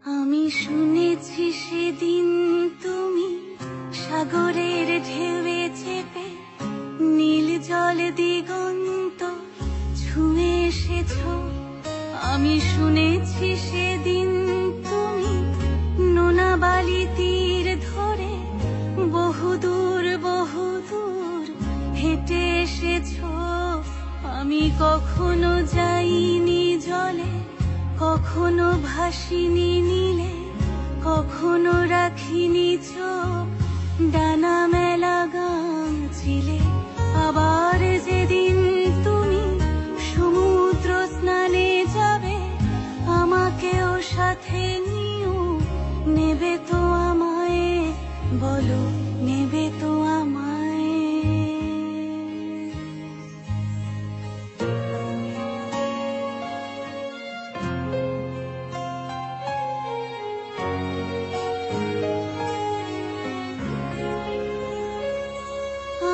আমি শুনেছি সেদিন তুমি সাগরের ঢেউয়ে চেপে নীল জল দিগন্ত ছুঁয়ে এসেছো। আমি শুনেছি সেদিন তুমি নোনা বালি তীর ধরে বহুদূর বহুদূর হেঁটে এসেছো। আমি কখনো যাইনি জলে, কখনো ভাসিনি নীলে, কখনো রাখিনি চোখ ডানা মেলা গান ছিলে। আবার যেদিন তুমি সমুদ্র স্নানে যাবে, আমাকেও সাথে নিও, নেবে তো আমায়, বলো নেবে তো আমায়।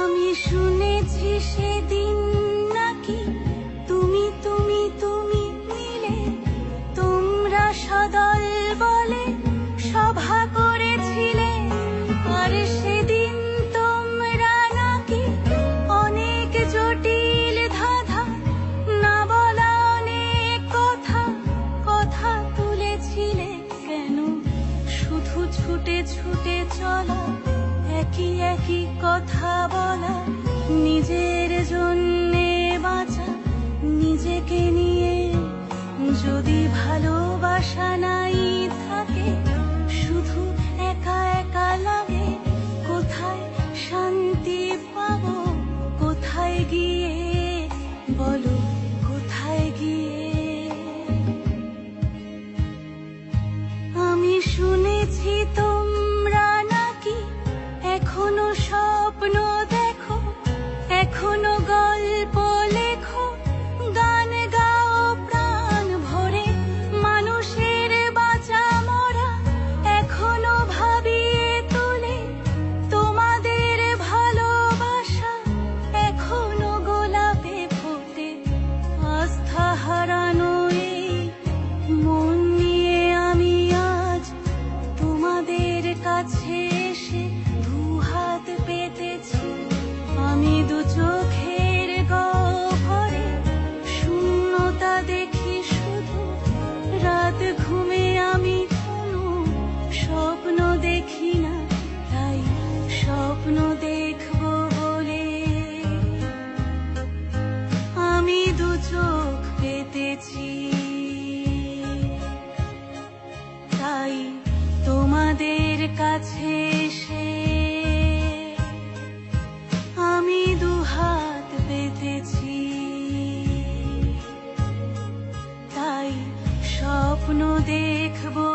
আমি শুনেছি সেদিন নাকি তুমি তুমি তুমি মিলে তোমরা সদল বলে সভা করেছিলে। আর সেদিন তোমরা নাকি অনেক জটিল ধাঁধা না বলা অনেক কথা কথা তুলেছিলে। কেন শুধু ছুটে ছুটে চলা, একই একই কথা বলা, নিজের জন্যে বাঁচা, নিজেকে নিয়ে যদি ভালোবাসা নাই থাকে, শুধু একা একা লাগে। কোথায় শান্তি পাবো, কোথায় গিয়ে, বলো কোথায় গিয়ে। আমি শুনেছি তোমরা নাকি এখনো স্বপ্ন দেখো, এখনো গল্প লেখো, গান গাও প্রাণ ভরে, মানুষের বাঁচা মরা এখনো ভাবিয়ে তোলে। তোমাদের ভালোবাসা এখনো গোলাপে ফোটে। আস্থা হারানো এই মন নিয়ে আমি আজ তোমাদের কাছে এসে দুহাত পেতেছি। আমি দু চোখের গহ্বরে শূন্যতা দেখি শুধু। রাত ঘুমে আমি কোনো স্বপ্ন দেখি না, তাই স্বপ্ন দেখবো বলে আমি দু চোখ পেতেছি। তাই তোমাদের কাছে এসে আমি দুহাত পেতেছি। তাই স্বপ্ন দেখবো